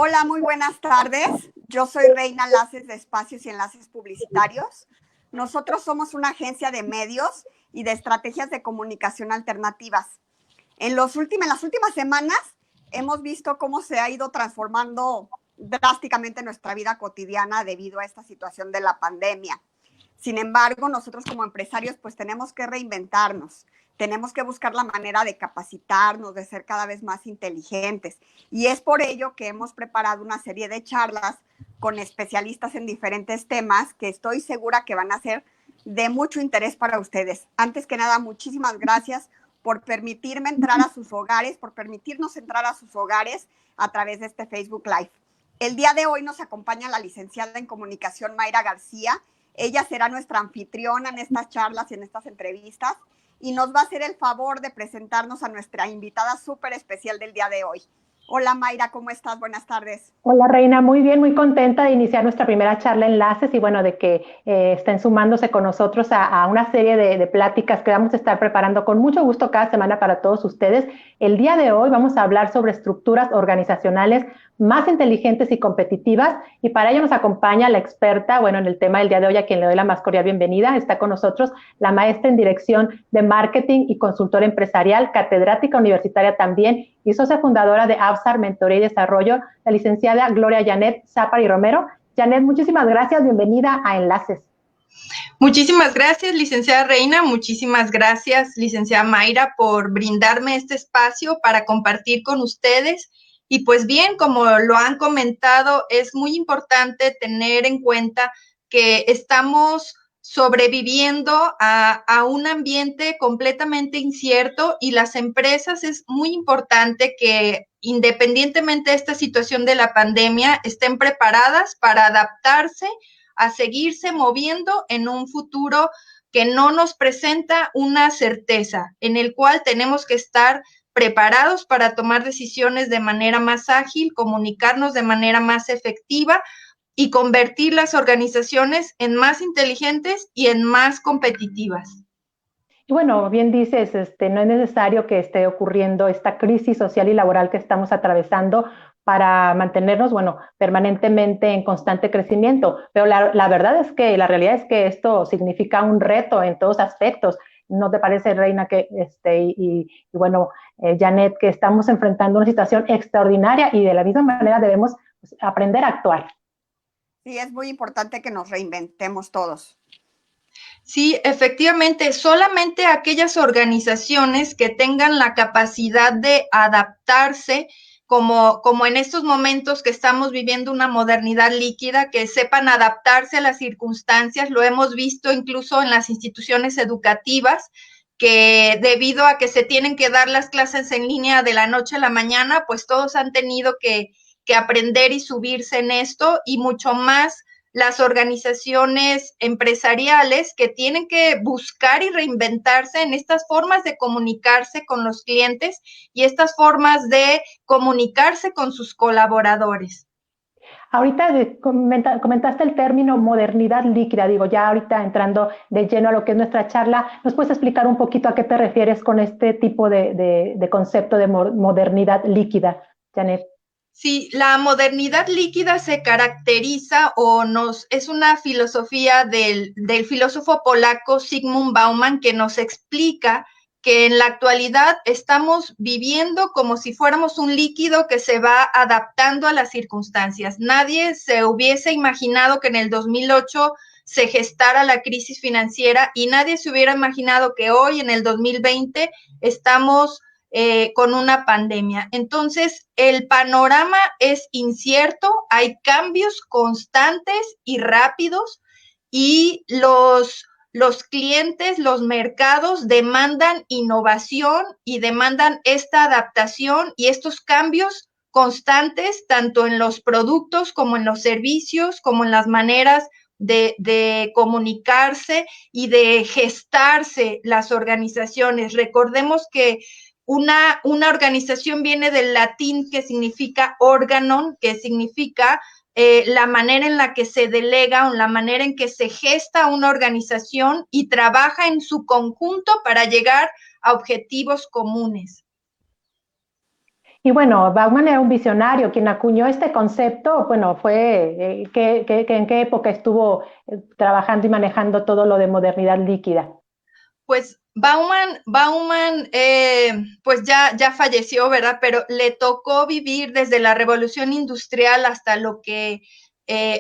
Hola, muy buenas tardes. Yo soy Reina Laces de Espacios y Enlaces Publicitarios. Nosotros somos una agencia de medios y de estrategias de comunicación alternativas. En las últimas semanas hemos visto cómo se ha ido transformando drásticamente nuestra vida cotidiana debido a esta situación de la pandemia. Sin embargo, nosotros como empresarios pues tenemos que reinventarnos, tenemos que buscar la manera de capacitarnos, de ser cada vez más inteligentes. Y es por ello que hemos preparado una serie de charlas con especialistas en diferentes temas que estoy segura que van a ser de mucho interés para ustedes. Antes que nada, muchísimas gracias por permitirme entrar a sus hogares, por permitirnos entrar a sus hogares a través de este Facebook Live. El día de hoy nos acompaña la licenciada en comunicación Mayra García. Ella será nuestra anfitriona en estas charlas y en estas entrevistas y nos va a hacer el favor de presentarnos a nuestra invitada súper especial del día de hoy. Hola Mayra, ¿cómo estás? Buenas tardes. Hola Reina, muy bien, muy contenta de iniciar nuestra primera charla Enlaces y bueno, de que estén sumándose con nosotros a una serie de pláticas que vamos a estar preparando con mucho gusto cada semana para todos ustedes. El día de hoy vamos a hablar sobre estructuras organizacionales más inteligentes y competitivas y para ello nos acompaña la experta, bueno, en el tema del día de hoy a quien le doy la más cordial bienvenida, está con nosotros la maestra en dirección de marketing y consultora empresarial, catedrática universitaria también y socia fundadora de Absar Mentoría y Desarrollo, la licenciada Gloria Janet Zapari Romero. Janet, muchísimas gracias, bienvenida a Enlaces. Muchísimas gracias, licenciada Reina, muchísimas gracias, licenciada Mayra, por brindarme este espacio para compartir con ustedes. Y pues bien, como lo han comentado, es muy importante tener en cuenta que estamos sobreviviendo a un ambiente completamente incierto y las empresas es muy importante que independientemente de esta situación de la pandemia estén preparadas para adaptarse a seguirse moviendo en un futuro que no nos presenta una certeza, en el cual tenemos que estar preparados para tomar decisiones de manera más ágil, comunicarnos de manera más efectiva y convertir las organizaciones en más inteligentes y en más competitivas. Y bueno, bien dices, no es necesario que esté ocurriendo esta crisis social y laboral que estamos atravesando para mantenernos, bueno, permanentemente en constante crecimiento. Pero la verdad es que, la realidad es que esto significa un reto en todos aspectos. ¿No te parece, Reina, que bueno, Janet, que estamos enfrentando una situación extraordinaria y de la misma manera debemos pues, aprender a actuar? Sí, es muy importante que nos reinventemos todos. Sí, efectivamente, solamente aquellas organizaciones que tengan la capacidad de adaptarse, como en estos momentos que estamos viviendo una modernidad líquida, que sepan adaptarse a las circunstancias, lo hemos visto incluso en las instituciones educativas, que debido a que se tienen que dar las clases en línea de la noche a la mañana, pues todos han tenido que aprender y subirse en esto y mucho más las organizaciones empresariales que tienen que buscar y reinventarse en estas formas de comunicarse con los clientes y estas formas de comunicarse con sus colaboradores. Ahorita comentaste el término modernidad líquida, digo, ya ahorita entrando de lleno a lo que es nuestra charla, ¿nos puedes explicar un poquito a qué te refieres con este tipo de concepto de modernidad líquida, Janet? Sí, la modernidad líquida se caracteriza es una filosofía del filósofo polaco Zygmunt Bauman que nos explica que en la actualidad estamos viviendo como si fuéramos un líquido que se va adaptando a las circunstancias. Nadie se hubiese imaginado que en el 2008 se gestara la crisis financiera y nadie se hubiera imaginado que hoy, en el 2020, estamos con una pandemia. Entonces, el panorama es incierto, hay cambios constantes y rápidos y los clientes, los mercados demandan innovación y demandan esta adaptación y estos cambios constantes, tanto en los productos como en los servicios, como en las maneras de comunicarse y de gestarse las organizaciones. Recordemos que una organización viene del latín que significa organon, que significa la manera en la que se delega o la manera en que se gesta una organización y trabaja en su conjunto para llegar a objetivos comunes. Y bueno, Bauman era un visionario, quien acuñó este concepto, bueno, fue, ¿en qué época estuvo trabajando y manejando todo lo de modernidad líquida? Pues Bauman pues ya falleció, ¿verdad? Pero le tocó vivir desde la revolución industrial hasta lo que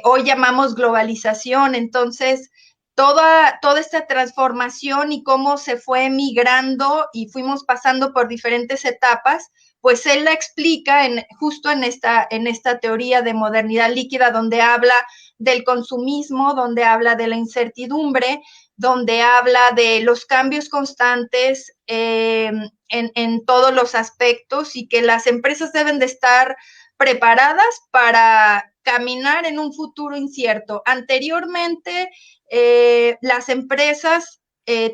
hoy llamamos globalización. Entonces, toda esta transformación y cómo se fue migrando y fuimos pasando por diferentes etapas, pues él la explica justo en esta teoría de modernidad líquida, donde habla del consumismo, donde habla de la incertidumbre, donde habla de los cambios constantes en todos los aspectos y que las empresas deben de estar preparadas para caminar en un futuro incierto. Anteriormente, las empresas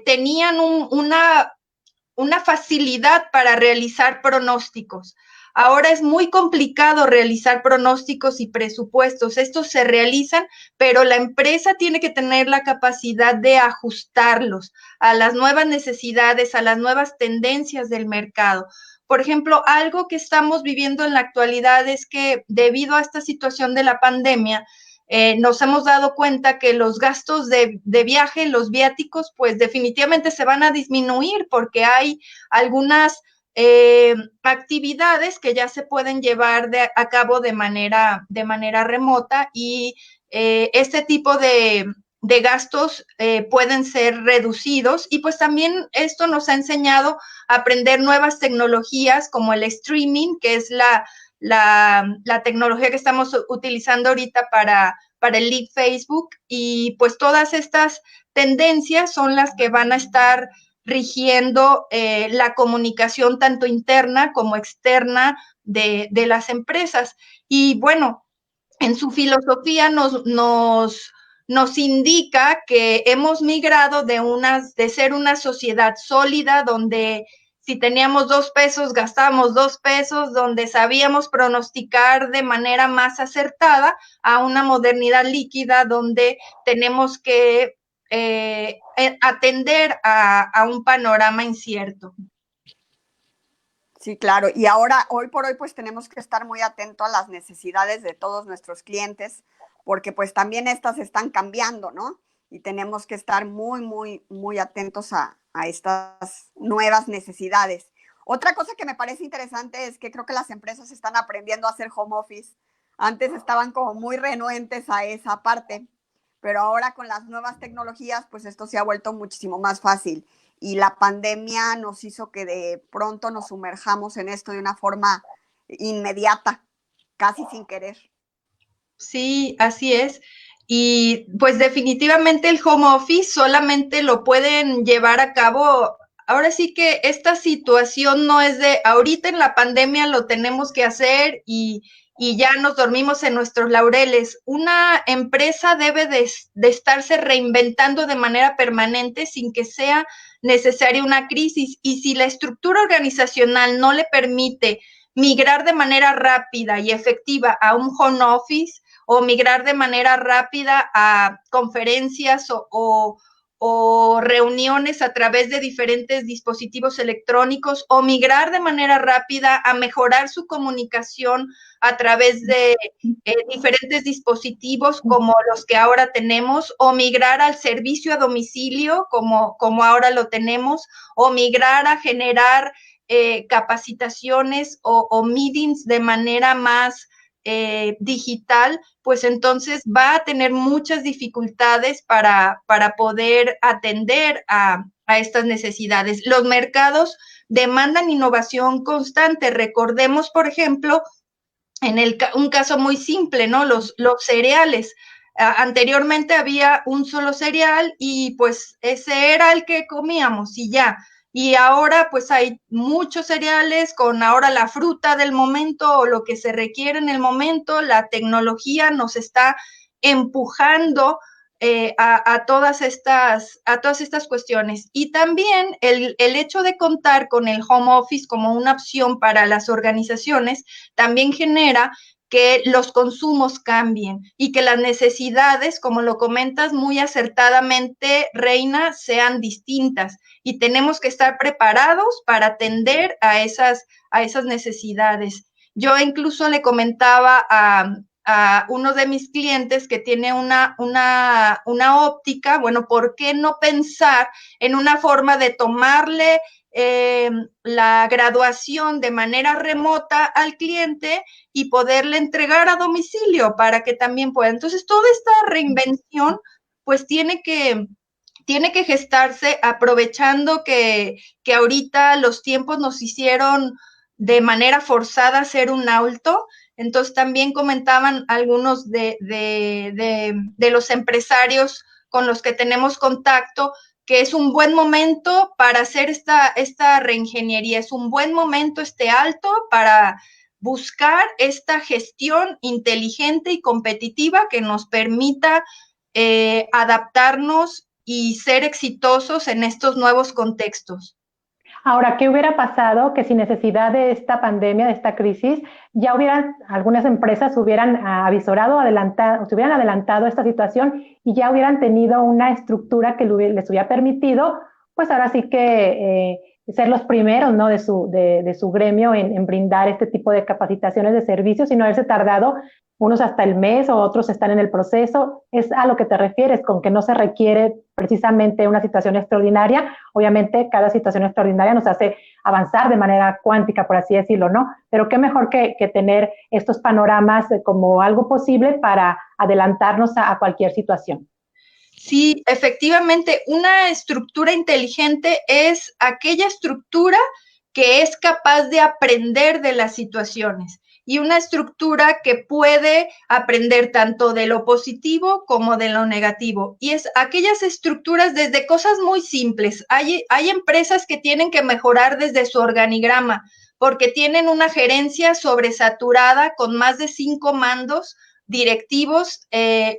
tenían una facilidad para realizar pronósticos. Ahora es muy complicado realizar pronósticos y presupuestos. Estos se realizan, pero la empresa tiene que tener la capacidad de ajustarlos a las nuevas necesidades, a las nuevas tendencias del mercado. Por ejemplo, algo que estamos viviendo en la actualidad es que debido a esta situación de la pandemia, nos hemos dado cuenta que los gastos de viaje, los viáticos, pues definitivamente se van a disminuir porque hay algunas actividades que ya se pueden llevar a cabo de manera remota y este tipo de gastos pueden ser reducidos y pues también esto nos ha enseñado a aprender nuevas tecnologías como el streaming, que es la tecnología que estamos utilizando ahorita para el Lead Facebook y pues todas estas tendencias son las que van a estar rigiendo la comunicación tanto interna como externa de las empresas. Y bueno, en su filosofía nos indica que hemos migrado de ser una sociedad sólida donde si teníamos 2 pesos, gastábamos 2 pesos, donde sabíamos pronosticar de manera más acertada a una modernidad líquida donde tenemos que atender a un panorama incierto. Sí, claro. Y ahora, hoy por hoy, pues tenemos que estar muy atentos a las necesidades de todos nuestros clientes, porque pues también estas están cambiando, ¿no? Y tenemos que estar muy atentos a estas nuevas necesidades. Otra cosa que me parece interesante es que creo que las empresas están aprendiendo a hacer home office. Antes estaban como muy renuentes a esa parte, pero ahora con las nuevas tecnologías, pues esto se ha vuelto muchísimo más fácil y la pandemia nos hizo que de pronto nos sumerjamos en esto de una forma inmediata, casi sin querer. Sí, así es. Y pues definitivamente el home office solamente lo pueden llevar a cabo. Ahora sí que esta situación no es de ahorita en la pandemia lo tenemos que hacer y ya nos dormimos en nuestros laureles. Una empresa debe de estarse reinventando de manera permanente sin que sea necesaria una crisis. Y si la estructura organizacional no le permite migrar de manera rápida y efectiva a un home office, o migrar de manera rápida a conferencias o reuniones a través de diferentes dispositivos electrónicos o migrar de manera rápida a mejorar su comunicación a través de diferentes dispositivos como los que ahora tenemos o migrar al servicio a domicilio como ahora lo tenemos o migrar a generar capacitaciones o meetings de manera más digital, pues entonces va a tener muchas dificultades para poder atender a estas necesidades. Los mercados demandan innovación constante. Recordemos, por ejemplo, un caso muy simple, ¿no? Los cereales. Anteriormente había un solo cereal y pues ese era el que comíamos y ya. Y ahora pues hay muchos cereales con ahora la fruta del momento o lo que se requiere en el momento. La tecnología nos está empujando a todas estas cuestiones. Y también el hecho de contar con el home office como una opción para las organizaciones también genera que los consumos cambien y que las necesidades, como lo comentas muy acertadamente, Reina, sean distintas y tenemos que estar preparados para atender a esas necesidades. Yo incluso le comentaba a uno de mis clientes que tiene una óptica, bueno, ¿por qué no pensar en una forma de tomarle la graduación de manera remota al cliente y poderle entregar a domicilio para que también pueda? Entonces, toda esta reinvención, pues tiene que gestarse aprovechando que ahorita los tiempos nos hicieron de manera forzada hacer un alto. Entonces también comentaban algunos de los empresarios con los que tenemos contacto que es un buen momento para hacer esta reingeniería, es un buen momento este alto para buscar esta gestión inteligente y competitiva que nos permita adaptarnos y ser exitosos en estos nuevos contextos. Ahora, ¿qué hubiera pasado que sin necesidad de esta pandemia, de esta crisis, ya algunas empresas hubieran avisorado, se hubieran adelantado esta situación y ya hubieran tenido una estructura que les hubiera permitido, pues ahora sí que ser los primeros, ¿no?, de su gremio en brindar este tipo de capacitaciones de servicios y no haberse tardado unos hasta el mes o otros están en el proceso? ¿Es a lo que te refieres con que no se requiere precisamente una situación extraordinaria? Obviamente cada situación extraordinaria nos hace avanzar de manera cuántica, por así decirlo, ¿no? Pero qué mejor que tener estos panoramas como algo posible para adelantarnos a cualquier situación. Sí, efectivamente, una estructura inteligente es aquella estructura que es capaz de aprender de las situaciones y una estructura que puede aprender tanto de lo positivo como de lo negativo. Y es aquellas estructuras desde cosas muy simples. Hay empresas que tienen que mejorar desde su organigrama porque tienen una gerencia sobresaturada con más de 5 mandos directivos,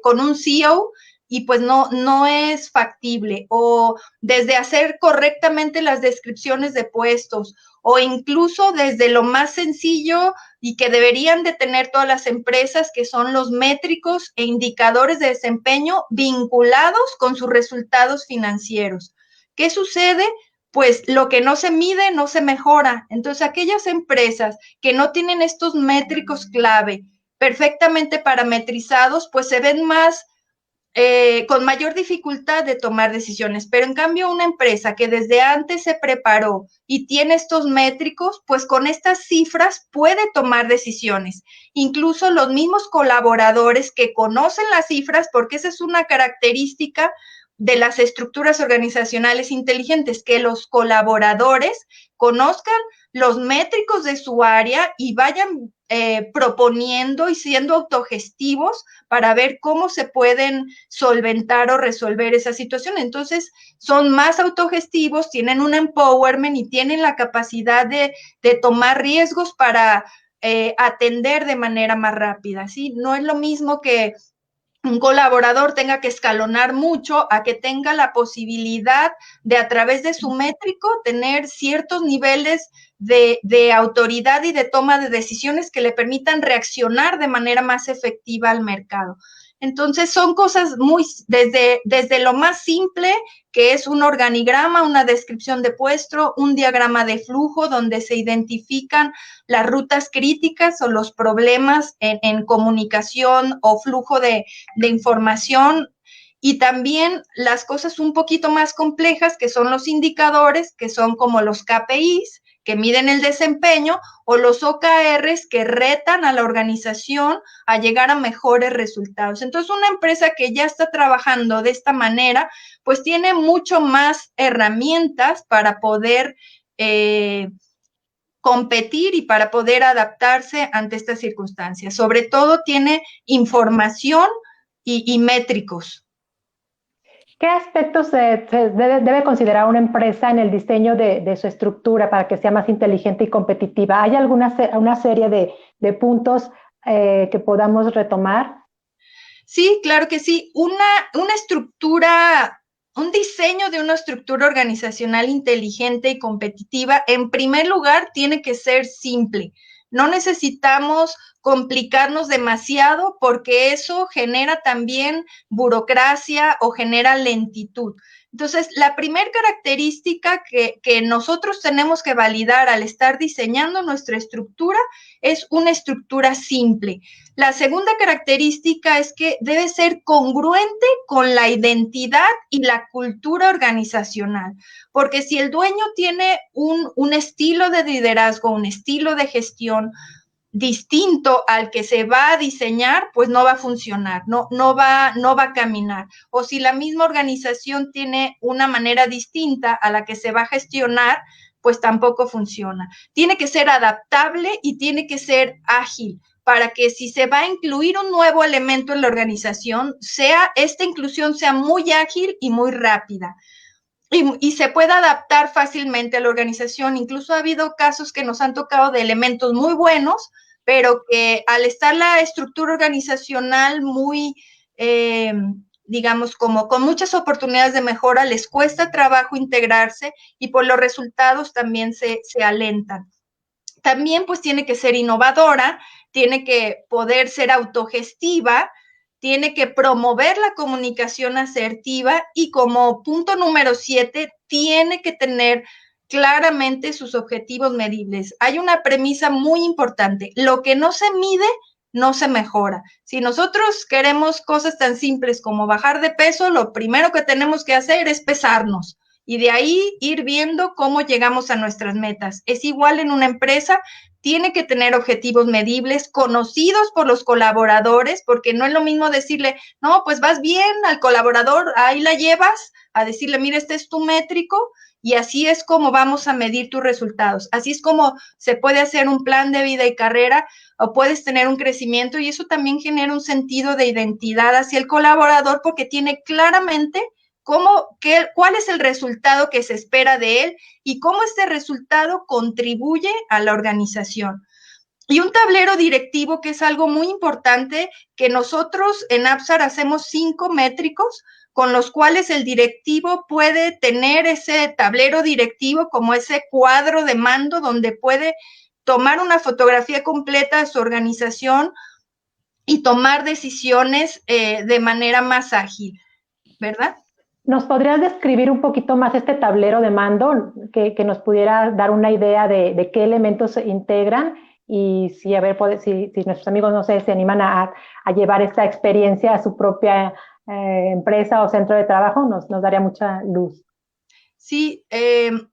con un CEO, y pues no es factible, o desde hacer correctamente las descripciones de puestos, o incluso desde lo más sencillo y que deberían de tener todas las empresas, que son los métricos e indicadores de desempeño vinculados con sus resultados financieros. ¿Qué sucede? Pues lo que no se mide no se mejora. Entonces, aquellas empresas que no tienen estos métricos clave perfectamente parametrizados, pues se ven con mayor dificultad de tomar decisiones, pero en cambio una empresa que desde antes se preparó y tiene estos métricos, pues con estas cifras puede tomar decisiones. Incluso los mismos colaboradores que conocen las cifras, porque esa es una característica de las estructuras organizacionales inteligentes, que los colaboradores conozcan los métricos de su área y vayan proponiendo y siendo autogestivos para ver cómo se pueden solventar o resolver esa situación. Entonces, son más autogestivos, tienen un empowerment y tienen la capacidad de tomar riesgos para atender de manera más rápida, ¿sí? No es lo mismo que un colaborador tenga que escalonar mucho a que tenga la posibilidad de, a través de su métrico, tener ciertos niveles de autoridad y de toma de decisiones que le permitan reaccionar de manera más efectiva al mercado. Entonces, son cosas desde lo más simple, que es un organigrama, una descripción de puesto, un diagrama de flujo donde se identifican las rutas críticas o los problemas en comunicación o flujo de información, y también las cosas un poquito más complejas, que son los indicadores, que son como los KPIs, que miden el desempeño, o los OKRs, que retan a la organización a llegar a mejores resultados. Entonces, una empresa que ya está trabajando de esta manera, pues tiene mucho más herramientas para poder competir y para poder adaptarse ante estas circunstancias. Sobre todo, tiene información y métricos. ¿Qué aspectos debe considerar una empresa en el diseño de su estructura para que sea más inteligente y competitiva? ¿Hay una serie de puntos que podamos retomar? Sí, claro que sí. Una estructura, un diseño de una estructura organizacional inteligente y competitiva, en primer lugar, tiene que ser simple. No necesitamos complicarnos demasiado porque eso genera también burocracia o genera lentitud. Entonces, la primera característica que nosotros tenemos que validar al estar diseñando nuestra estructura es una estructura simple. La segunda característica es que debe ser congruente con la identidad y la cultura organizacional, porque si el dueño tiene un estilo de liderazgo, un estilo de gestión distinto al que se va a diseñar, pues no va a funcionar, no va a caminar. O si la misma organización tiene una manera distinta a la que se va a gestionar, pues tampoco funciona. Tiene que ser adaptable y tiene que ser ágil para que si se va a incluir un nuevo elemento en la organización, esta inclusión sea muy ágil y muy rápida. Y se puede adaptar fácilmente a la organización. Incluso ha habido casos que nos han tocado de elementos muy buenos, pero que al estar la estructura organizacional muy, digamos, como con muchas oportunidades de mejora, les cuesta trabajo integrarse y por los resultados también se alentan. También pues tiene que ser innovadora, tiene que poder ser autogestiva, tiene que promover la comunicación asertiva y como punto número 7, tiene que tener claramente sus objetivos medibles. Hay una premisa muy importante, lo que no se mide no se mejora. Si nosotros queremos cosas tan simples como bajar de peso, lo primero que tenemos que hacer es pesarnos y de ahí ir viendo cómo llegamos a nuestras metas. Es igual en una empresa, tiene que tener objetivos medibles, conocidos por los colaboradores, porque no es lo mismo decirle, no, pues vas bien al colaborador, ahí la llevas, a decirle, mira, este es tu métrico, y así es como vamos a medir tus resultados. Así es como se puede hacer un plan de vida y carrera, o puedes tener un crecimiento, y eso también genera un sentido de identidad hacia el colaborador, porque tiene claramente cuál es el resultado que se espera de él y cómo este resultado contribuye a la organización. Y un tablero directivo, que es algo muy importante, que nosotros en Apsar hacemos 5 métricos con los cuales el directivo puede tener ese tablero directivo como ese cuadro de mando donde puede tomar una fotografía completa de su organización y tomar decisiones de manera más ágil, ¿verdad? ¿Nos podrías describir un poquito más este tablero de mando, que nos pudiera dar una idea de qué elementos se integran? Y si, a ver, si nuestros amigos, no sé, se animan a llevar esta experiencia a su propia empresa o centro de trabajo, nos daría mucha luz. Sí,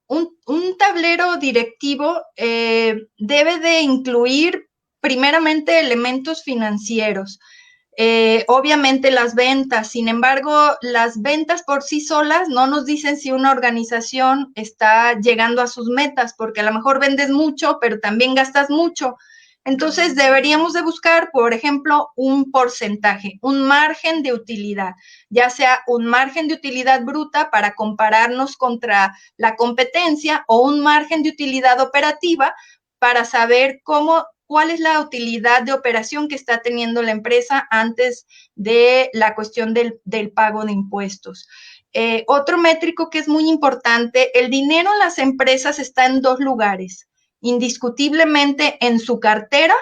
un tablero directivo debe de incluir primeramente elementos financieros. Obviamente las ventas, sin embargo, las ventas por sí solas no nos dicen si una organización está llegando a sus metas, porque a lo mejor vendes mucho, pero también gastas mucho. Entonces, deberíamos de buscar, por ejemplo, un porcentaje, un margen de utilidad, ya sea un margen de utilidad bruta para compararnos contra la competencia o un margen de utilidad operativa para saber cuál es la utilidad de operación que está teniendo la empresa antes de la cuestión del pago de impuestos. Otro métrico que es muy importante, el dinero en las empresas está en 2 lugares, indiscutiblemente en su cartera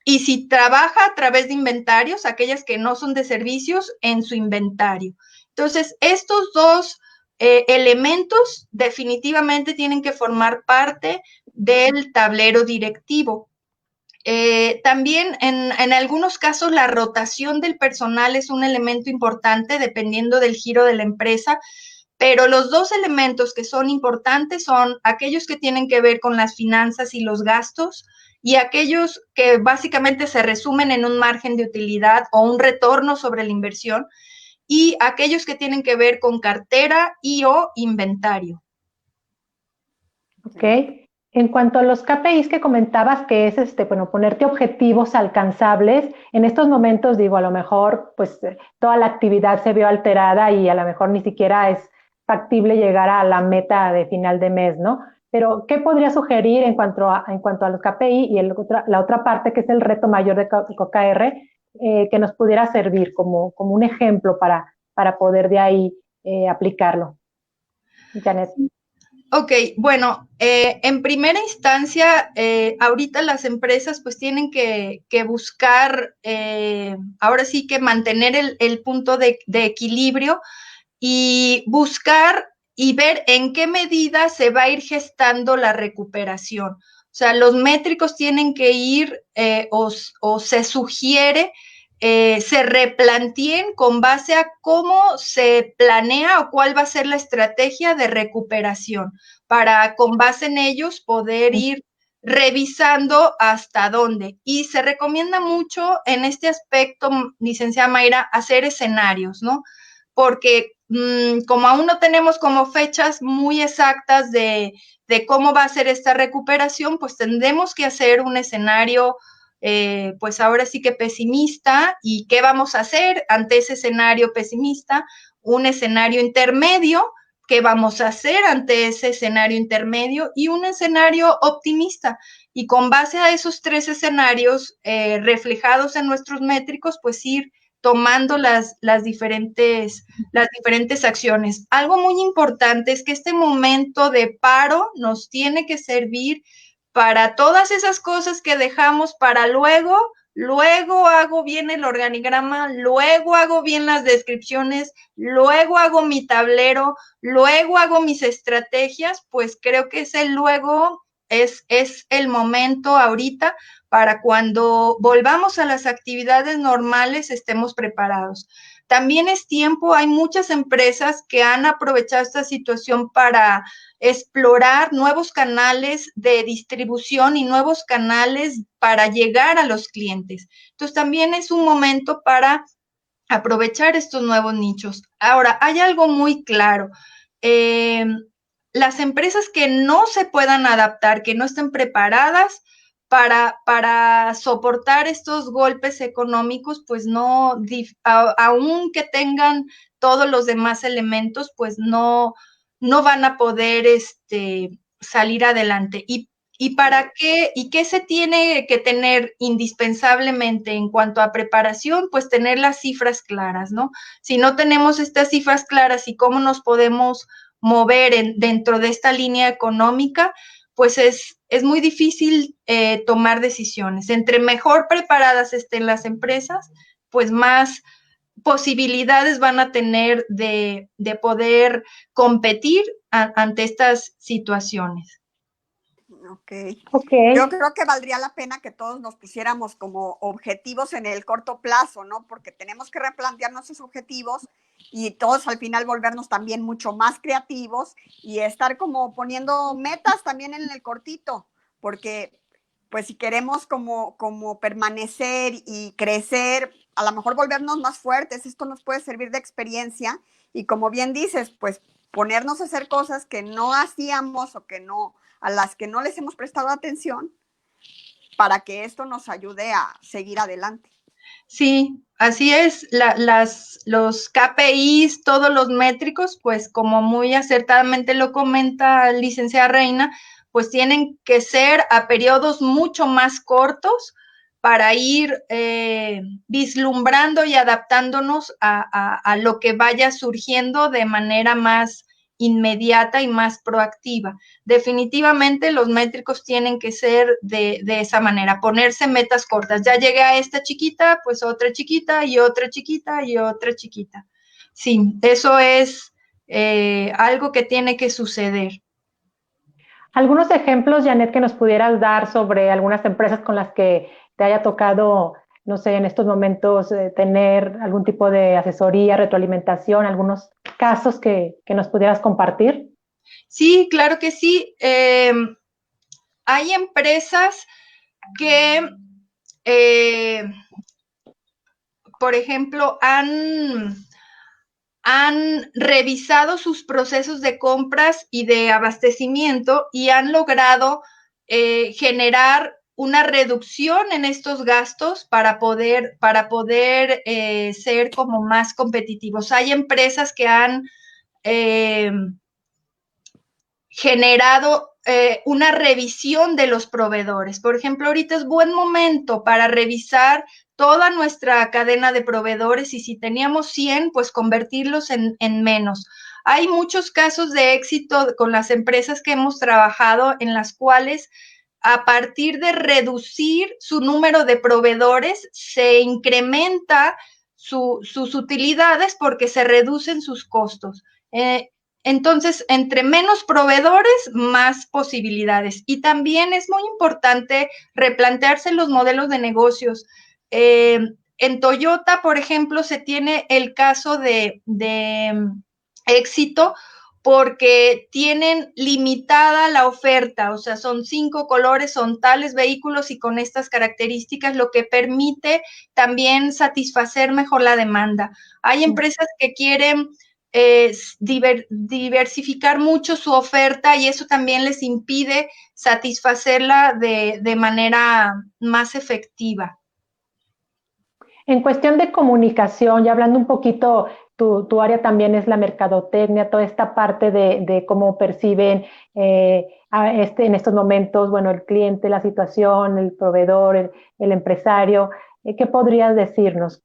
y si trabaja a través de inventarios, aquellas que no son de servicios, en su inventario. Entonces, estos 2 elementos definitivamente tienen que formar parte del tablero directivo. También en algunos casos la rotación del personal es un elemento importante dependiendo del giro de la empresa, pero los 2 elementos que son importantes son aquellos que tienen que ver con las finanzas y los gastos y aquellos que básicamente se resumen en un margen de utilidad o un retorno sobre la inversión y aquellos que tienen que ver con cartera y o inventario. Ok. En cuanto a los KPIs que comentabas, que es bueno, ponerte objetivos alcanzables, en estos momentos, digo, a lo mejor pues toda la actividad se vio alterada y a lo mejor ni siquiera es factible llegar a la meta de final de mes, ¿no? Pero, ¿qué podría sugerir en cuanto a los KPI y la otra parte, que es el reto mayor de OKR, que nos pudiera servir como un ejemplo para poder de ahí aplicarlo? Janet. Ok, bueno, en primera instancia, ahorita las empresas pues tienen que buscar, ahora sí que mantener el punto de equilibrio y buscar y ver en qué medida se va a ir gestando la recuperación. O sea, los métricos tienen que ir o se sugiere se replanteen con base a cómo se planea o cuál va a ser la estrategia de recuperación para con base en ellos poder ir revisando hasta dónde. Y se recomienda mucho en este aspecto, licenciada Mayra, hacer escenarios, ¿no? Porque como aún no tenemos como fechas muy exactas de cómo va a ser esta recuperación, pues tendremos que hacer un escenario pues ahora sí que pesimista. ¿Y qué vamos a hacer ante ese escenario pesimista? Un escenario intermedio. ¿Qué vamos a hacer ante ese escenario intermedio? Y un escenario optimista. Y con base a esos tres escenarios reflejados en nuestros métricos, pues ir tomando las diferentes acciones. Algo muy importante es que este momento de paro nos tiene que servir para todas esas cosas que dejamos para luego hago bien el organigrama, luego hago bien las descripciones, luego hago mi tablero, luego hago mis estrategias, pues creo que ese luego es el momento ahorita para cuando volvamos a las actividades normales estemos preparados. También es tiempo, hay muchas empresas que han aprovechado esta situación para explorar nuevos canales de distribución y nuevos canales para llegar a los clientes. Entonces, también es un momento para aprovechar estos nuevos nichos. Ahora, hay algo muy claro. Las empresas que no se puedan adaptar, que no estén preparadas para soportar estos golpes económicos, pues no, aunque tengan todos los demás elementos, pues no van a poder salir adelante. ¿Y para qué? ¿Y qué se tiene que tener indispensablemente en cuanto a preparación? Pues tener las cifras claras, ¿no? Si no tenemos estas cifras claras y cómo nos podemos mover dentro de esta línea económica, pues es muy difícil tomar decisiones. Entre mejor preparadas estén las empresas, pues más posibilidades van a tener de poder competir ante estas situaciones. Okay. Ok. Yo creo que valdría la pena que todos nos pusiéramos como objetivos en el corto plazo, ¿no? Porque tenemos que replantearnos esos objetivos y todos al final volvernos también mucho más creativos y estar como poniendo metas también en el cortito, porque pues si queremos como permanecer y crecer, a lo mejor volvernos más fuertes, esto nos puede servir de experiencia y como bien dices, pues ponernos a hacer cosas que no hacíamos o que no, a las que no les hemos prestado atención para que esto nos ayude a seguir adelante. Sí, así es. Los KPIs, todos los métricos, pues como muy acertadamente lo comenta la licenciada Reina, pues tienen que ser a periodos mucho más cortos para ir vislumbrando y adaptándonos a lo que vaya surgiendo de manera más inmediata y más proactiva. Definitivamente los métricos tienen que ser de esa manera, ponerse metas cortas. Ya llegué a esta chiquita, pues otra chiquita y otra chiquita y otra chiquita. Sí, eso es algo que tiene que suceder. Algunos ejemplos, Janet, que nos pudieras dar sobre algunas empresas con las que te haya tocado, no sé, en estos momentos tener algún tipo de asesoría, retroalimentación, algunos casos que nos pudieras compartir. Sí, claro que sí. Hay empresas que, por ejemplo, han revisado sus procesos de compras y de abastecimiento y han logrado generar una reducción en estos gastos para poder ser como más competitivos. Hay empresas que han generado una revisión de los proveedores. Por ejemplo, ahorita es buen momento para revisar toda nuestra cadena de proveedores y si teníamos 100, pues convertirlos en menos. Hay muchos casos de éxito con las empresas que hemos trabajado en las cuales a partir de reducir su número de proveedores se incrementa sus utilidades porque se reducen sus costos. Entonces, entre menos proveedores, más posibilidades. Y también es muy importante replantearse los modelos de negocios. En Toyota, por ejemplo, se tiene el caso de éxito porque tienen limitada la oferta, o sea, son 5 colores, son tales vehículos y con estas características, lo que permite también satisfacer mejor la demanda. Hay empresas que quieren diversificar mucho su oferta y eso también les impide satisfacerla de manera más efectiva. En cuestión de comunicación, ya hablando un poquito, tu área también es la mercadotecnia, toda esta parte de cómo perciben en estos momentos, bueno, el cliente, la situación, el proveedor, el empresario. ¿Qué podrías decirnos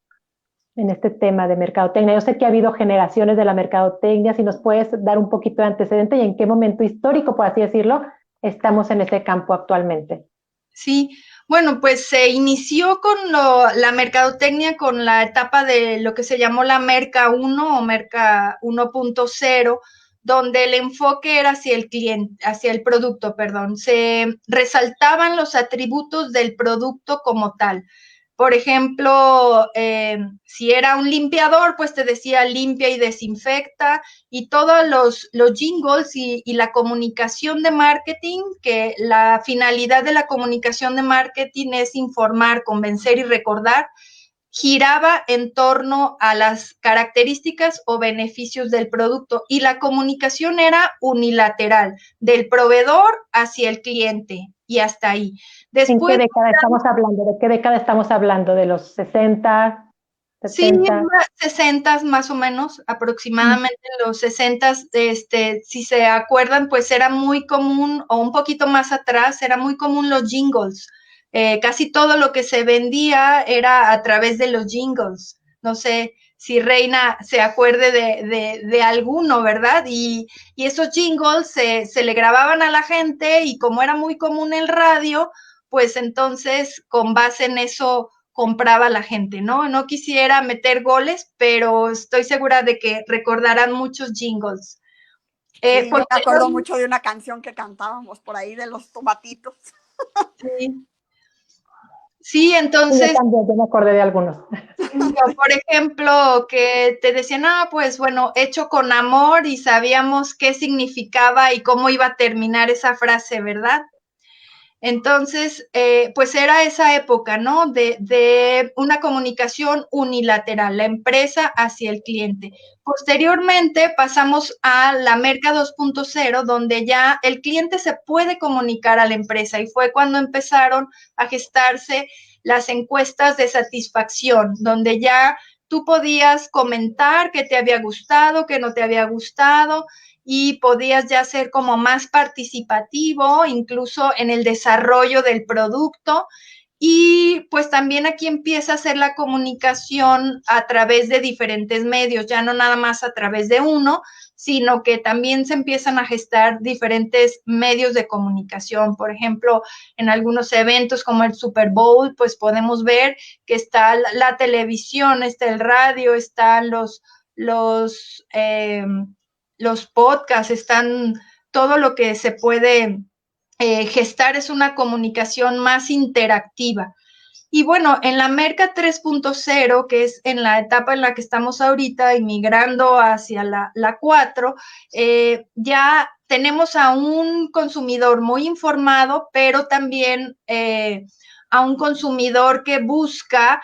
en este tema de mercadotecnia? Yo sé que ha habido generaciones de la mercadotecnia, si nos puedes dar un poquito de antecedente y en qué momento histórico, por así decirlo, estamos en ese campo actualmente. Sí, bueno, pues se inició con la mercadotecnia con la etapa de lo que se llamó la Merca 1 o Merca 1.0, donde el enfoque era hacia el cliente, hacia el producto, perdón. Se resaltaban los atributos del producto como tal. Por ejemplo, si era un limpiador, pues te decía limpia y desinfecta, y todos los jingles y la comunicación de marketing, que la finalidad de la comunicación de marketing es informar, convencer y recordar, giraba en torno a las características o beneficios del producto y la comunicación era unilateral, del proveedor hacia el cliente y hasta ahí. Después, ¿en qué década estamos hablando? ¿De qué década estamos hablando? ¿De los 60, 70? Sí, 60 más o menos, aproximadamente los 60, si se acuerdan, pues era muy común, o un poquito más atrás, era muy común los jingles. Casi todo lo que se vendía era a través de los jingles. No sé si Reina se acuerde de alguno, ¿verdad? Y esos jingles se le grababan a la gente y como era muy común el radio, pues entonces con base en eso compraba la gente, ¿no? No quisiera meter goles, pero estoy segura de que recordarán muchos jingles. Sí, yo me acuerdo mucho de una canción que cantábamos por ahí de los tomatitos. Sí. Sí, entonces. Yo también, yo me acordé de algunos. Por ejemplo, que te decían, pues bueno, hecho con amor y sabíamos qué significaba y cómo iba a terminar esa frase, ¿verdad? Entonces, pues era esa época, ¿no? De una comunicación unilateral, la empresa hacia el cliente. Posteriormente pasamos a la Merca 2.0, donde ya el cliente se puede comunicar a la empresa y fue cuando empezaron a gestarse las encuestas de satisfacción, donde ya tú podías comentar qué te había gustado, qué no te había gustado, y podías ya ser como más participativo, incluso en el desarrollo del producto. Y pues también aquí empieza a ser la comunicación a través de diferentes medios, ya no nada más a través de uno, sino que también se empiezan a gestar diferentes medios de comunicación. Por ejemplo, en algunos eventos como el Super Bowl, pues podemos ver que está la televisión, está el radio, están los podcasts, están todo lo que se puede gestar es una comunicación más interactiva. Y bueno, en la Merca 3.0, que es en la etapa en la que estamos ahorita, migrando hacia la 4, ya tenemos a un consumidor muy informado, pero también a un consumidor que busca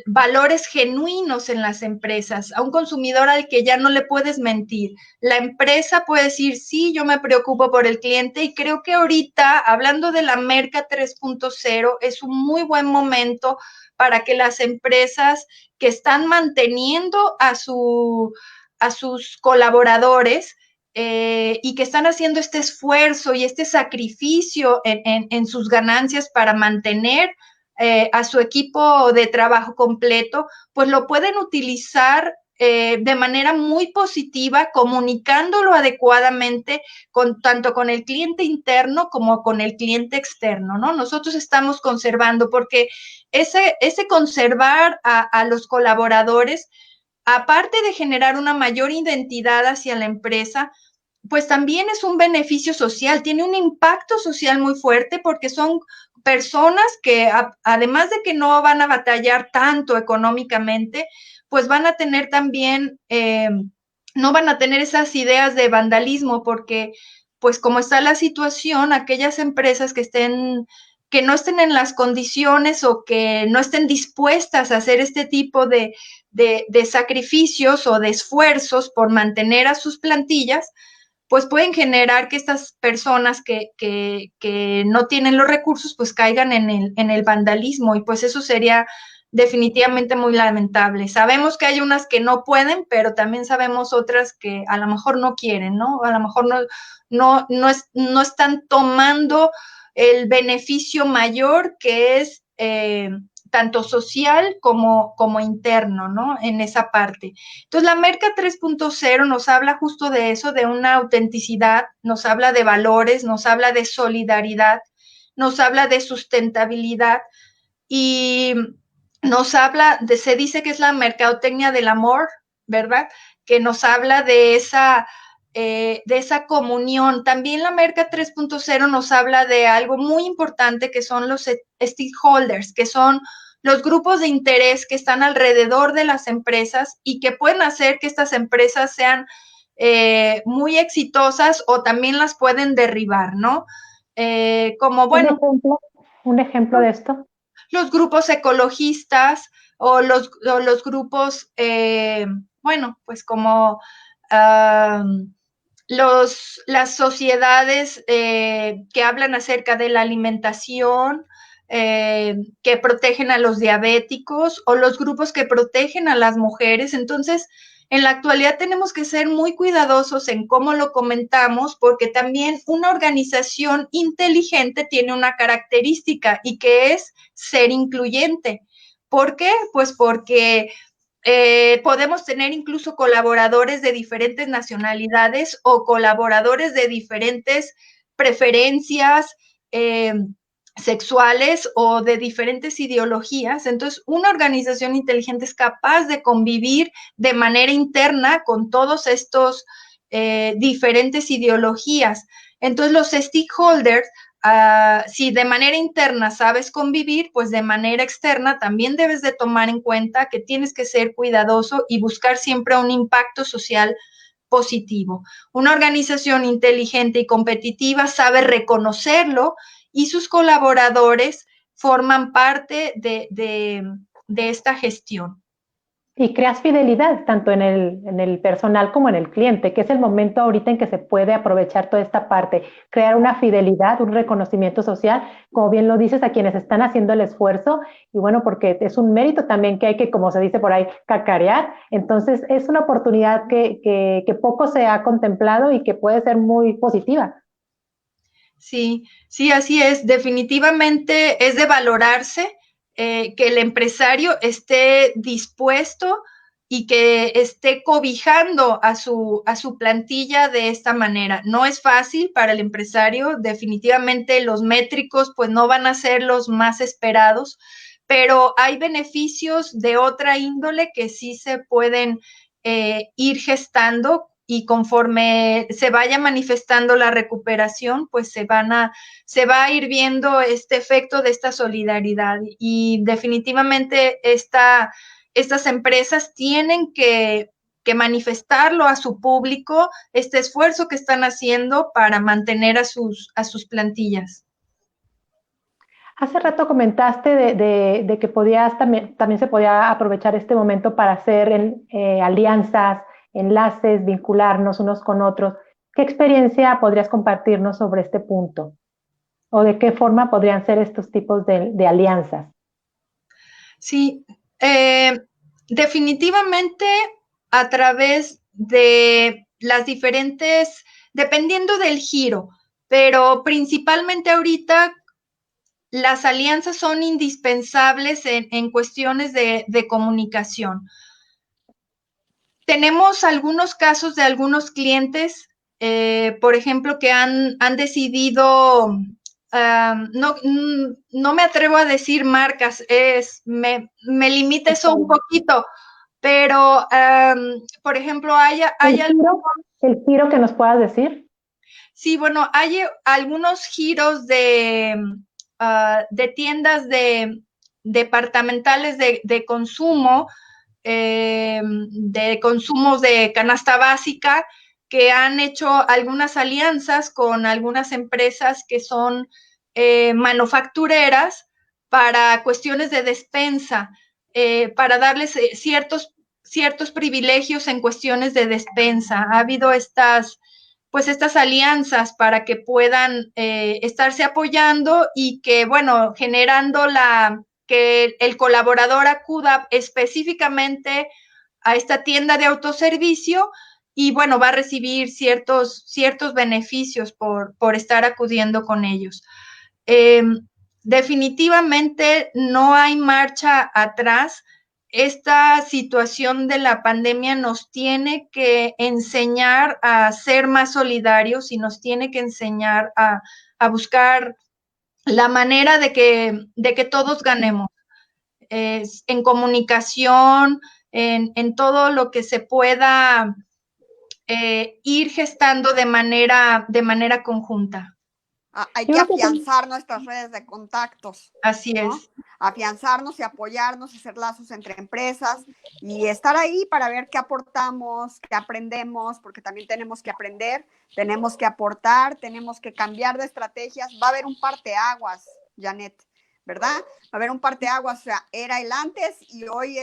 valores genuinos en las empresas, a un consumidor al que ya no le puedes mentir. La empresa puede decir, sí, yo me preocupo por el cliente y creo que ahorita, hablando de la Merca 3.0, es un muy buen momento para que las empresas que están manteniendo a sus colaboradores y que están haciendo este esfuerzo y este sacrificio en sus ganancias para mantener a su equipo de trabajo completo, pues lo pueden utilizar de manera muy positiva, comunicándolo adecuadamente tanto con el cliente interno como con el cliente externo, ¿no? Nosotros estamos conservando, porque ese conservar a los colaboradores, aparte de generar una mayor identidad hacia la empresa, pues también es un beneficio social, tiene un impacto social muy fuerte, porque son personas que además de que no van a batallar tanto económicamente, pues van a tener también, no van a tener esas ideas de vandalismo, porque pues como está la situación, aquellas empresas que no estén en las condiciones o que no estén dispuestas a hacer este tipo de sacrificios o de esfuerzos por mantener a sus plantillas, pues pueden generar que estas personas que no tienen los recursos, pues caigan en el vandalismo, y pues eso sería definitivamente muy lamentable. Sabemos que hay unas que no pueden, pero también sabemos otras que a lo mejor no quieren, ¿no? A lo mejor no están tomando el beneficio mayor, que es tanto social como interno, ¿no? En esa parte. Entonces, la Merca 3.0 nos habla justo de eso, de una autenticidad, nos habla de valores, nos habla de solidaridad, nos habla de sustentabilidad, y nos habla se dice que es la mercadotecnia del amor, ¿verdad? Que nos habla de esa comunión. También la Merca 3.0 nos habla de algo muy importante, que son los stakeholders, que son los grupos de interés que están alrededor de las empresas y que pueden hacer que estas empresas sean muy exitosas, o también las pueden derribar, ¿no? Como, bueno. ¿Un ejemplo de esto? Los grupos ecologistas o los grupos, bueno, pues como las sociedades que hablan acerca de la alimentación, que protegen a los diabéticos, o los grupos que protegen a las mujeres. Entonces, en la actualidad tenemos que ser muy cuidadosos en cómo lo comentamos, porque también una organización inteligente tiene una característica, y que es ser incluyente. ¿Por qué? Pues porque podemos tener incluso colaboradores de diferentes nacionalidades o colaboradores de diferentes preferencias sexuales o de diferentes ideologías. Entonces, una organización inteligente es capaz de convivir de manera interna con todos estos diferentes ideologías. Entonces, los stakeholders, si de manera interna sabes convivir, pues de manera externa también debes de tomar en cuenta que tienes que ser cuidadoso y buscar siempre un impacto social positivo. Una organización inteligente y competitiva sabe reconocerlo, y sus colaboradores forman parte de esta gestión. Y creas fidelidad tanto en el personal como en el cliente, que es el momento ahorita en que se puede aprovechar toda esta parte, crear una fidelidad, un reconocimiento social, como bien lo dices, a quienes están haciendo el esfuerzo, y bueno, porque es un mérito también que hay que, como se dice por ahí, cacarear. Entonces es una oportunidad que poco se ha contemplado y que puede ser muy positiva. Sí, sí, así es. Definitivamente es de valorarse que el empresario esté dispuesto y que esté cobijando a su plantilla de esta manera. No es fácil para el empresario, definitivamente los métricos pues no van a ser los más esperados, pero hay beneficios de otra índole que sí se pueden ir gestando, y conforme se vaya manifestando la recuperación, pues se va a ir viendo este efecto de esta solidaridad, y definitivamente estas empresas tienen que manifestarlo a su público, este esfuerzo que están haciendo para mantener a sus plantillas. Hace rato comentaste de que también se podía aprovechar este momento para hacer alianzas, enlaces, vincularnos unos con otros. ¿Qué experiencia podrías compartirnos sobre este punto? ¿O de qué forma podrían ser estos tipos de alianzas? Sí, definitivamente a través de las diferentes, dependiendo del giro, pero principalmente ahorita las alianzas son indispensables en cuestiones de comunicación. tenemos algunos casos de algunos clientes, por ejemplo, que han decidido, no me atrevo a decir marcas, me limita eso un poquito, pero, por ejemplo, ¿El giro que nos puedas decir? Sí, bueno, hay algunos giros de tiendas departamentales de consumo, de consumos de canasta básica, que han hecho algunas alianzas con algunas empresas que son manufactureras para cuestiones de despensa, para darles ciertos privilegios en cuestiones de despensa. Ha habido estas alianzas para que puedan estarse apoyando y que, bueno, generando que el colaborador acuda específicamente a esta tienda de autoservicio y, bueno, va a recibir ciertos beneficios por estar acudiendo con ellos. Definitivamente no hay marcha atrás. Esta situación de la pandemia nos tiene que enseñar a ser más solidarios y nos tiene que enseñar a buscar la manera de que todos ganemos, en comunicación, en todo lo que se pueda ir gestando de manera conjunta. Hay que afianzar nuestras redes de contactos. Así ¿no? es. Afianzarnos y apoyarnos, hacer lazos entre empresas y estar ahí para ver qué aportamos, qué aprendemos, porque también tenemos que aprender, tenemos que aportar, tenemos que cambiar de estrategias. Va a haber un parteaguas, Janet, ¿verdad? Va a haber un parteaguas, o sea, era el antes y hoy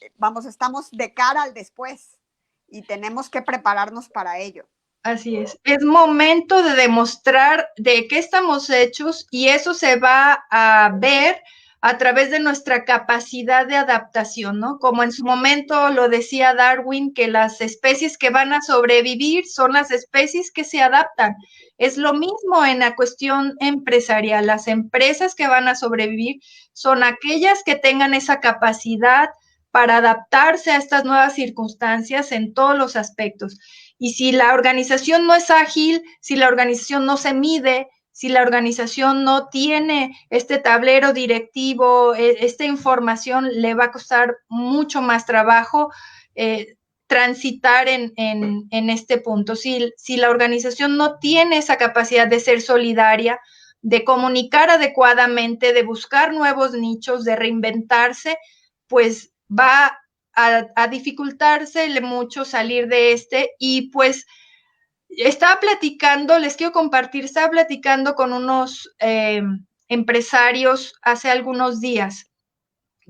estamos de cara al después y tenemos que prepararnos para ello. Así es. Es momento de demostrar de qué estamos hechos y eso se va a ver a través de nuestra capacidad de adaptación, ¿no? Como en su momento lo decía Darwin, que las especies que van a sobrevivir son las especies que se adaptan. Es lo mismo en la cuestión empresarial. Las empresas que van a sobrevivir son aquellas que tengan esa capacidad para adaptarse a estas nuevas circunstancias en todos los aspectos. Y si la organización no es ágil, si la organización no se mide, si la organización no tiene este tablero directivo, esta información, le va a costar mucho más trabajo transitar en este punto. Si la organización no tiene esa capacidad de ser solidaria, de comunicar adecuadamente, de buscar nuevos nichos, de reinventarse, pues va a dificultársele mucho salir de y pues estaba platicando con unos empresarios hace algunos días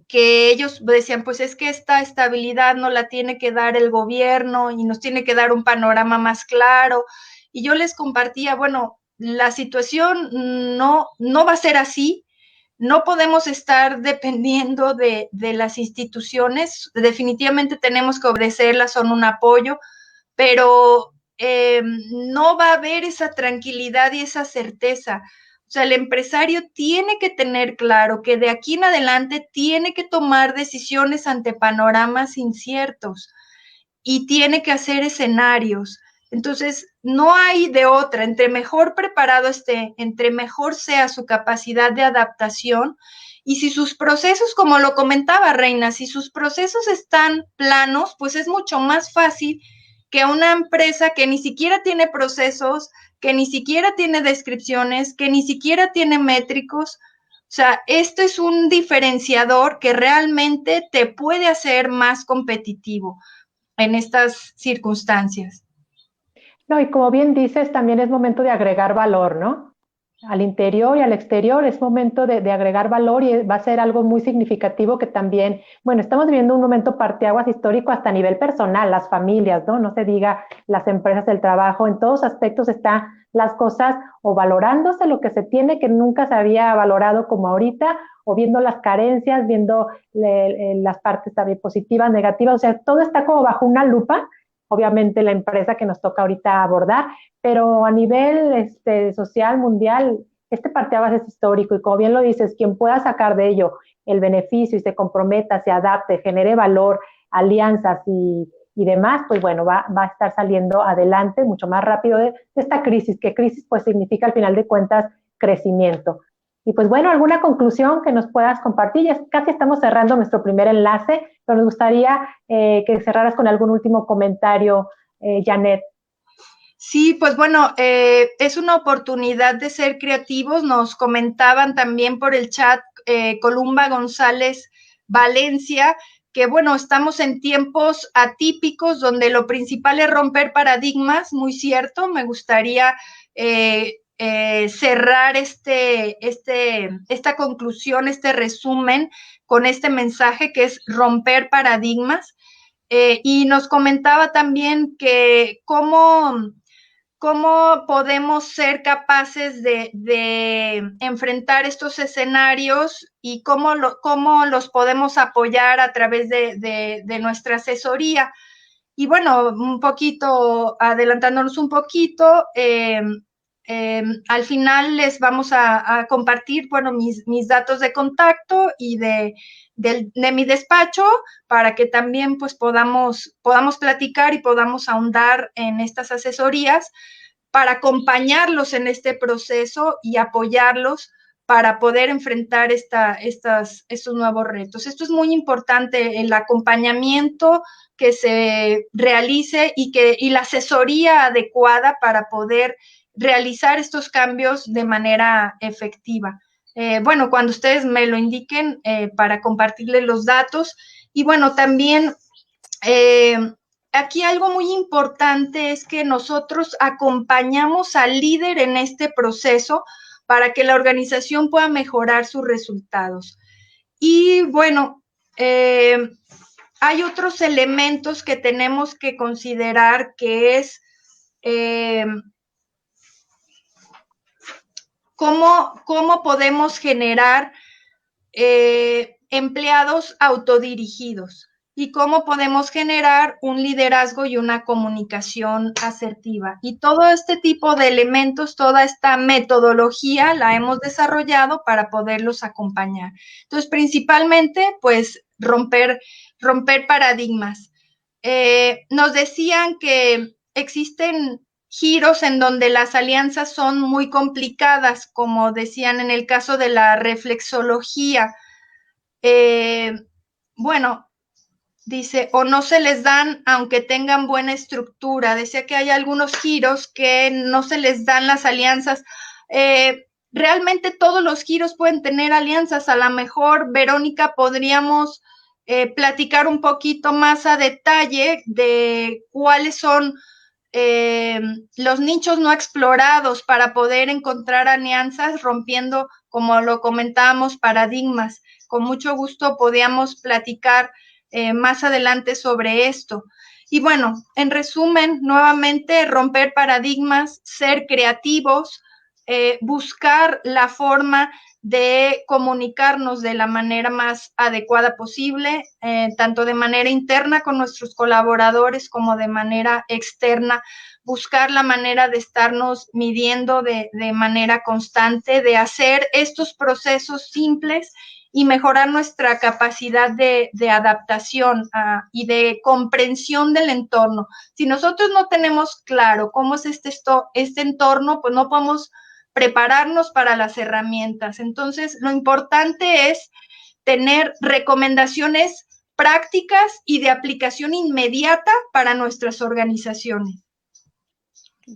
que ellos decían, pues es que esta estabilidad no la tiene que dar el gobierno y nos tiene que dar un panorama más claro. Y yo les compartía, bueno, la situación no va a ser así. No podemos estar dependiendo de las instituciones, definitivamente tenemos que obedecerlas, son un apoyo, pero no va a haber esa tranquilidad y esa certeza. O sea, el empresario tiene que tener claro que de aquí en adelante tiene que tomar decisiones ante panoramas inciertos y tiene que hacer escenarios. Entonces, no hay de otra. Entre mejor preparado esté, entre mejor sea su capacidad de adaptación, y si sus procesos, como lo comentaba Reina, si sus procesos están planos, pues es mucho más fácil que una empresa que ni siquiera tiene procesos, que ni siquiera tiene descripciones, que ni siquiera tiene métricos. O sea, esto es un diferenciador que realmente te puede hacer más competitivo en estas circunstancias. No, y como bien dices, también es momento de agregar valor, ¿no? Al interior y al exterior es momento de agregar valor y va a ser algo muy significativo que también, bueno, estamos viviendo un momento parteaguas histórico hasta a nivel personal, las familias, ¿no? No se diga las empresas, el trabajo, en todos aspectos están las cosas o valorándose lo que se tiene que nunca se había valorado como ahorita, o viendo las carencias, viendo las partes también positivas, negativas, o sea, todo está como bajo una lupa, obviamente la empresa que nos toca ahorita abordar, pero a nivel social, mundial, este parteaguas es histórico y como bien lo dices, quien pueda sacar de ello el beneficio y se comprometa, se adapte, genere valor, alianzas y demás, pues bueno, va a estar saliendo adelante mucho más rápido de esta crisis, que crisis pues significa al final de cuentas crecimiento. Y pues bueno, ¿alguna conclusión que nos puedas compartir? Ya casi estamos cerrando nuestro primer enlace, pero nos gustaría que cerraras con algún último comentario, Janet. Sí, pues bueno, es una oportunidad de ser creativos. Nos comentaban también por el chat Columba González Valencia, que bueno, estamos en tiempos atípicos donde lo principal es romper paradigmas, muy cierto. Me gustaría cerrar esta conclusión, este resumen con este mensaje que es romper paradigmas. Y nos comentaba también que cómo podemos ser capaces de enfrentar estos escenarios y cómo los podemos apoyar a través de nuestra asesoría. Y bueno, un poquito, adelantándonos un poquito, al final les vamos a compartir, bueno, mis datos de contacto y de mi despacho para que también pues podamos platicar y podamos ahondar en estas asesorías para acompañarlos en este proceso y apoyarlos para poder enfrentar estos nuevos retos. Esto es muy importante, el acompañamiento que se realice y la asesoría adecuada para poder realizar estos cambios de manera efectiva. Bueno, cuando ustedes me lo indiquen para compartirles los datos. Y bueno, también aquí algo muy importante es que nosotros acompañamos al líder en este proceso para que la organización pueda mejorar sus resultados. Y bueno, hay otros elementos que tenemos que considerar, que es cómo podemos generar empleados autodirigidos y cómo podemos generar un liderazgo y una comunicación asertiva. Y todo este tipo de elementos, toda esta metodología la hemos desarrollado para poderlos acompañar. Entonces, principalmente, pues, romper paradigmas. Nos decían que existen giros en donde las alianzas son muy complicadas, como decían en el caso de la reflexología. Bueno, dice, o no se les dan aunque tengan buena estructura. Decía que hay algunos giros que no se les dan las alianzas. Realmente todos los giros pueden tener alianzas. A lo mejor, Verónica, podríamos platicar un poquito más a detalle de cuáles son los nichos no explorados para poder encontrar alianzas rompiendo, como lo comentábamos, paradigmas. Con mucho gusto podíamos platicar más adelante sobre esto. Y bueno, en resumen, nuevamente, romper paradigmas, ser creativos, buscar la forma de comunicarnos de la manera más adecuada posible, tanto de manera interna con nuestros colaboradores como de manera externa, buscar la manera de estarnos midiendo de manera constante, de hacer estos procesos simples y mejorar nuestra capacidad de adaptación y de comprensión del entorno. Si nosotros no tenemos claro cómo es este entorno, pues no podemos prepararnos para las herramientas. Entonces, lo importante es tener recomendaciones prácticas y de aplicación inmediata para nuestras organizaciones.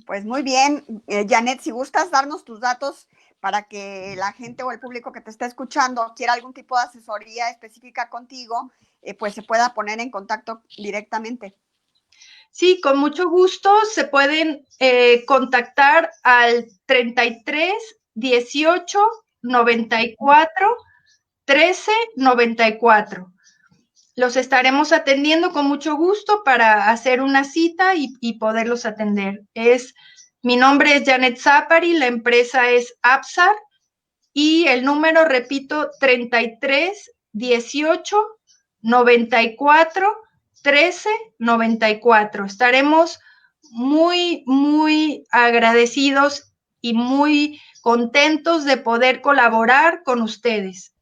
Pues muy bien, Janet, si gustas darnos tus datos para que la gente o el público que te está escuchando quiera algún tipo de asesoría específica contigo, pues se pueda poner en contacto directamente. Sí, con mucho gusto se pueden contactar al 33 18 94 13 94. Los estaremos atendiendo con mucho gusto para hacer una cita y poderlos atender. Mi nombre es Janet Zapari, la empresa es Apsar y el número, repito, 33 18 94 13 94. Estaremos muy, muy agradecidos y muy contentos de poder colaborar con ustedes.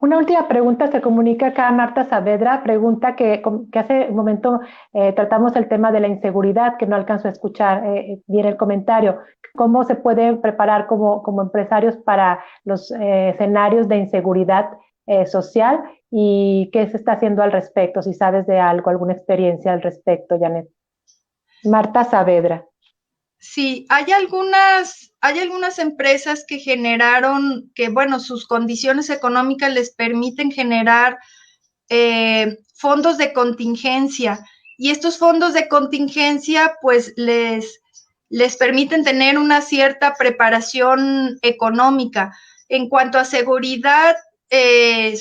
Una última pregunta, se comunica acá Marta Saavedra, pregunta que hace un momento tratamos el tema de la inseguridad, que no alcanzo a escuchar bien el comentario. ¿Cómo se puede preparar como empresarios para los escenarios de inseguridad social y qué se está haciendo al respecto? Si sabes de algo, alguna experiencia al respecto, Janet. Marta Saavedra. Sí, hay algunas empresas que generaron, que bueno, sus condiciones económicas les permiten generar fondos de contingencia, y estos fondos de contingencia pues les permiten tener una cierta preparación económica. En cuanto a seguridad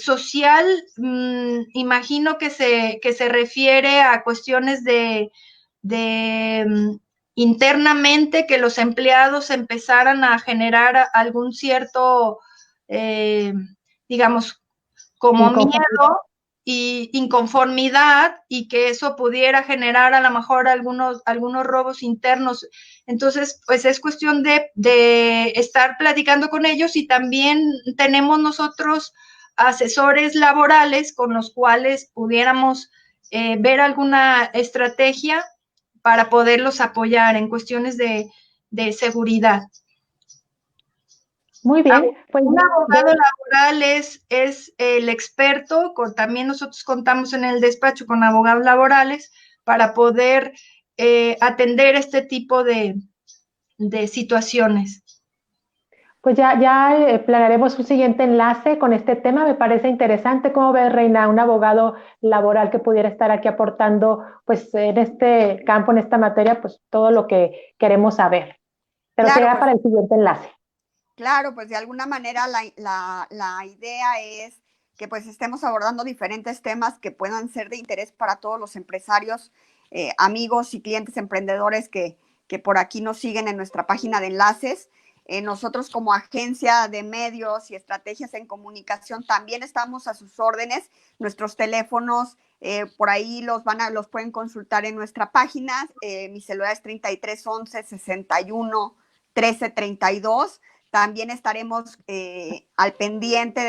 social, imagino que se refiere a cuestiones de internamente, que los empleados empezaran a generar algún cierto, digamos, como miedo y inconformidad, y que eso pudiera generar a lo mejor algunos robos internos. Entonces, pues es cuestión de estar platicando con ellos, y también tenemos nosotros asesores laborales con los cuales pudiéramos ver alguna estrategia para poderlos apoyar en cuestiones de seguridad. Muy bien. Pues un abogado laboral es el experto, también nosotros contamos en el despacho con abogados laborales para poder atender este tipo de situaciones. Pues ya planearemos un siguiente enlace con este tema. Me parece interesante. ¿Cómo ves, Reina, un abogado laboral que pudiera estar aquí aportando, pues, en este campo, en esta materia, pues, todo lo que queremos saber? Pero Claro, será pues, para el siguiente enlace. claro, pues de alguna manera la idea es que pues estemos abordando diferentes temas que puedan ser de interés para todos los empresarios, amigos y clientes emprendedores que por aquí nos siguen en nuestra página de enlaces. Nosotros como agencia de medios y estrategias en comunicación también estamos a sus órdenes. Nuestros teléfonos por ahí los pueden consultar en nuestra página. Mi celular es 33 11 61 13 32. También estaremos al pendiente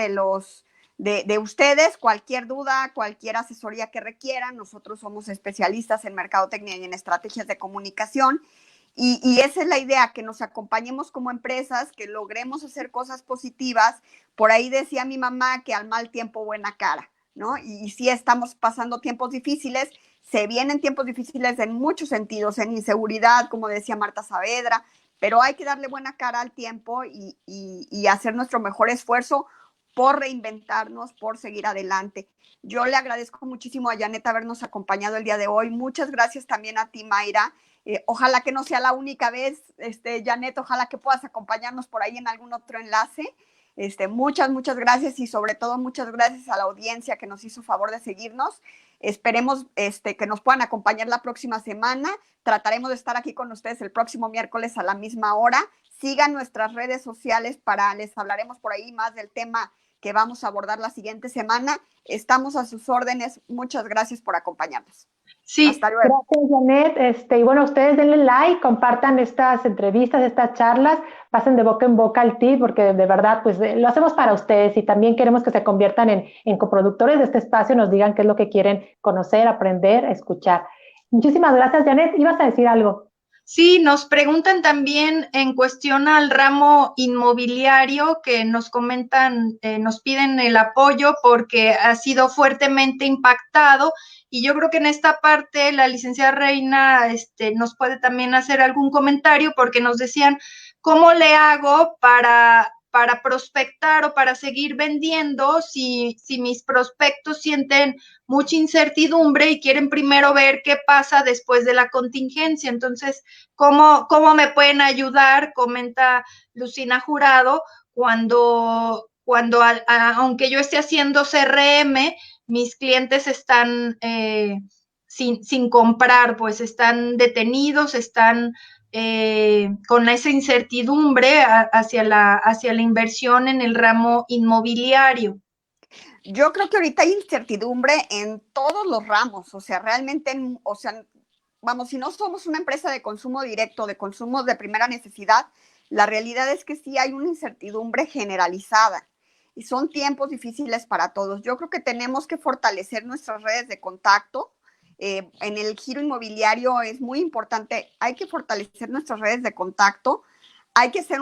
de ustedes, cualquier duda, cualquier asesoría que requieran. Nosotros somos especialistas en mercadotecnia y en estrategias de comunicación. Y esa es la idea, que nos acompañemos como empresas, que logremos hacer cosas positivas. Por ahí decía mi mamá que al mal tiempo buena cara, ¿no? Y sí estamos pasando tiempos difíciles, se vienen tiempos difíciles en muchos sentidos, en inseguridad, como decía Marta Saavedra, pero hay que darle buena cara al tiempo y hacer nuestro mejor esfuerzo por reinventarnos, por seguir adelante. Yo le agradezco muchísimo a Janet habernos acompañado el día de hoy. Muchas gracias también a ti, Mayra. Ojalá que no sea la única vez, Janet, ojalá que puedas acompañarnos por ahí en algún otro enlace. Muchas gracias, y sobre todo muchas gracias a la audiencia que nos hizo favor de seguirnos. Esperemos que nos puedan acompañar la próxima semana. Trataremos de estar aquí con ustedes el próximo miércoles a la misma hora. Sigan nuestras redes sociales, les hablaremos por ahí más del tema que vamos a abordar la siguiente semana. Estamos a sus órdenes. Muchas gracias por acompañarnos. Sí. Hasta luego. Gracias, Janet. Y bueno, ustedes denle like, compartan estas entrevistas, estas charlas, pasen de boca en boca el tip, porque de verdad, pues lo hacemos para ustedes, y también queremos que se conviertan en coproductores de este espacio, nos digan qué es lo que quieren conocer, aprender, escuchar. Muchísimas gracias, Janet. ¿Ibas a decir algo? Sí, nos preguntan también en cuestión al ramo inmobiliario, que nos comentan, nos piden el apoyo porque ha sido fuertemente impactado, y yo creo que en esta parte la licenciada Reina nos puede también hacer algún comentario, porque nos decían, ¿cómo le hago para prospectar o para seguir vendiendo si mis prospectos sienten mucha incertidumbre y quieren primero ver qué pasa después de la contingencia? Entonces, ¿cómo me pueden ayudar? Comenta Lucina Jurado, cuando aunque yo esté haciendo CRM, mis clientes están sin comprar, pues están detenidos, están con esa incertidumbre hacia la inversión en el ramo inmobiliario. Yo creo que ahorita hay incertidumbre en todos los ramos, o sea, realmente, vamos, si no somos una empresa de consumo directo, de consumo de primera necesidad, la realidad es que sí hay una incertidumbre generalizada. y son tiempos difíciles para todos. Yo creo que tenemos que fortalecer nuestras redes de contacto. En el giro inmobiliario es muy importante, hay que fortalecer nuestras redes de contacto, hay que ser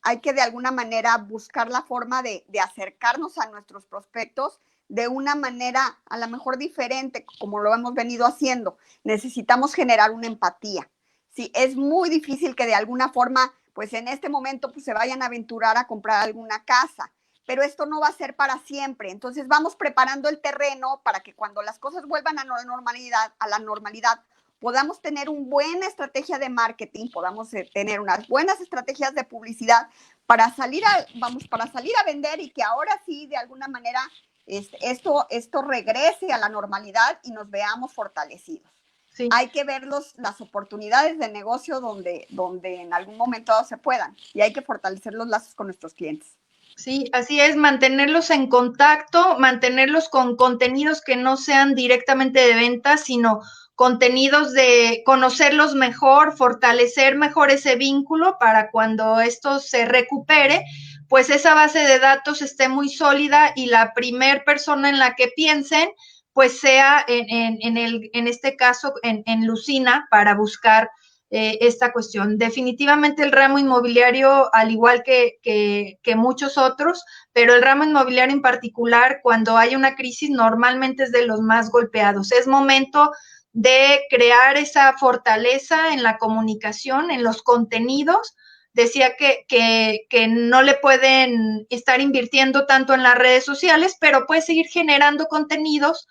hay que de alguna manera buscar la forma de acercarnos a nuestros prospectos de una manera a lo mejor diferente, como lo hemos venido haciendo. Necesitamos generar una empatía. Sí, es muy difícil que de alguna forma, pues en este momento, pues se vayan a aventurar a comprar alguna casa, pero esto no va a ser para siempre. Entonces vamos preparando el terreno para que cuando las cosas vuelvan a la normalidad, podamos tener una buena estrategia de marketing, podamos tener unas buenas estrategias de publicidad para salir a vender, y que ahora sí, de alguna manera, esto regrese a la normalidad y nos veamos fortalecidos. Sí. Hay que ver las oportunidades de negocio donde en algún momento se puedan, y hay que fortalecer los lazos con nuestros clientes. Sí, así es, mantenerlos en contacto, mantenerlos con contenidos que no sean directamente de venta, sino contenidos de conocerlos mejor, fortalecer mejor ese vínculo para cuando esto se recupere, pues esa base de datos esté muy sólida y la primer persona en la que piensen, pues sea en este caso en Lucina, para buscar esta cuestión. Definitivamente el ramo inmobiliario, al igual que muchos otros, pero el ramo inmobiliario en particular, cuando hay una crisis, normalmente es de los más golpeados. Es momento de crear esa fortaleza en la comunicación, en los contenidos. Decía que no le pueden estar invirtiendo tanto en las redes sociales, pero puede seguir generando contenidos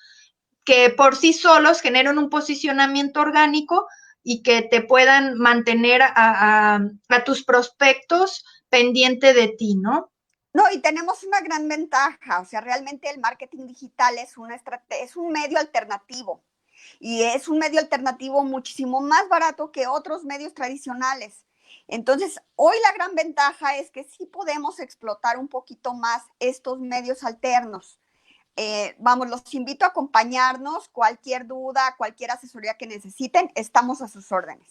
que por sí solos generan un posicionamiento orgánico y que te puedan mantener a tus prospectos pendiente de ti, ¿no? No, y tenemos una gran ventaja, o sea, realmente el marketing digital es un medio alternativo, y es un medio alternativo muchísimo más barato que otros medios tradicionales. Entonces, hoy la gran ventaja es que sí podemos explotar un poquito más estos medios alternos. Los invito a acompañarnos. Cualquier duda, cualquier asesoría que necesiten, estamos a sus órdenes.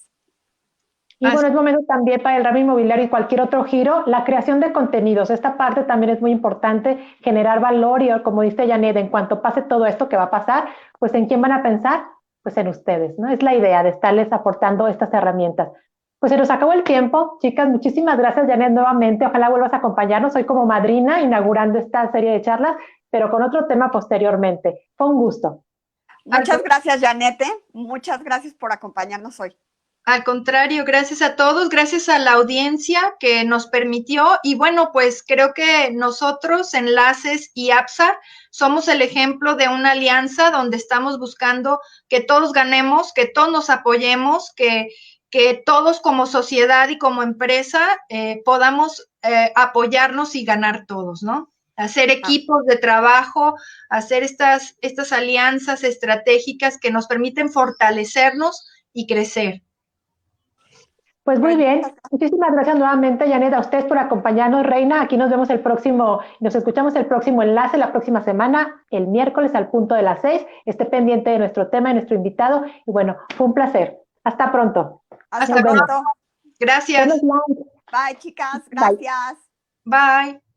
Y bueno, es momento también para el ramo inmobiliario y cualquier otro giro, la creación de contenidos. Esta parte también es muy importante, generar valor, y como dice Janet, en cuanto pase todo esto que va a pasar, pues ¿en quién van a pensar? Pues en ustedes, ¿no? Es la idea de estarles aportando estas herramientas. Pues se nos acabó el tiempo, chicas. Muchísimas gracias, Janet, nuevamente. Ojalá vuelvas a acompañarnos. Soy como madrina inaugurando esta serie de charlas, pero con otro tema posteriormente. Fue un gusto. Muchas gracias, Janet. Muchas gracias por acompañarnos hoy. Al contrario, gracias a todos, gracias a la audiencia que nos permitió. Y bueno, pues creo que nosotros, Enlaces y APSA, somos el ejemplo de una alianza donde estamos buscando que todos ganemos, que todos nos apoyemos, que todos como sociedad y como empresa podamos apoyarnos y ganar todos, ¿no? Hacer equipos de trabajo, hacer estas alianzas estratégicas que nos permiten fortalecernos y crecer. Pues muy bien, muchísimas gracias nuevamente, Janet, a ustedes por acompañarnos. Reina, aquí nos vemos nos escuchamos el próximo enlace la próxima semana, el miércoles al punto de las 6. Esté pendiente de nuestro tema, de nuestro invitado, y bueno, fue un placer. Hasta pronto. Hasta pronto. Gracias. Bye, chicas. Gracias. Bye.